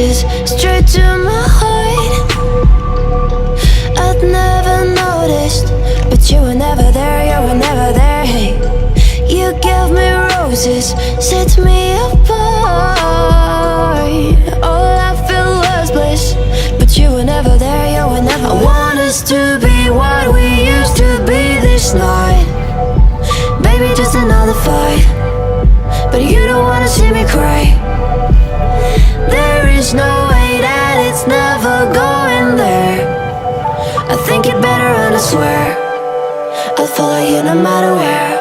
roses straight to my heart. I'd never noticed, but you were never there, you were never there. Hey, you gave me roses, set me apart. All I feel was bliss, but you were never there, you were never there. I want us to be what we used to be this night. Baby, just another fight, but you don't wanna see me cry. There is no way that it's never going there. I think it better and I swear I'll follow you no matter where.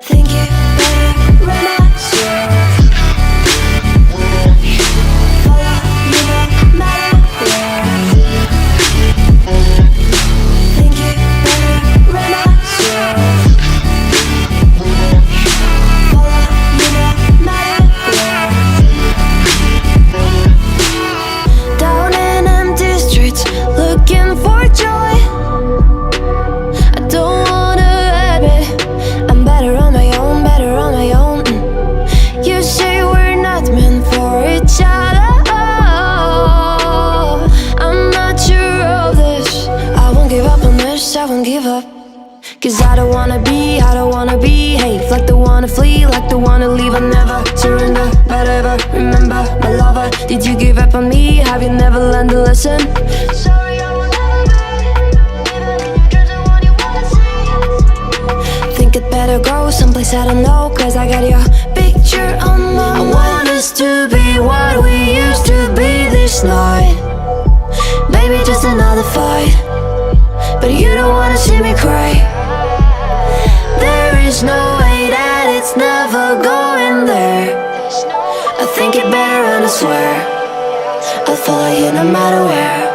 Think it better and I swear follow you no matter where. Think it better and I swear follow you no matter where. Down in empty streets, looking for joy. I don't wanna admit I'm better on my own, better on my own. You say we're not meant for each other. I'm not sure of this. I won't give up on this, I won't give up. Cause I don't wanna be, hey, like the wanna flee, like the wanna leave. I'll never surrender, but ever remember my lover. Did you give up on me? Have you never learned a lesson? Sorry, I will never be, even in your dreams and what you wanna see. Think it better go someplace I don't know, cause I got your picture on my mind. I want us to be what we used to be this night. Baby, just another fight, but you don't wanna see me cry. There is no way that it's never going there. I think it better and I swear I'll follow you no matter where.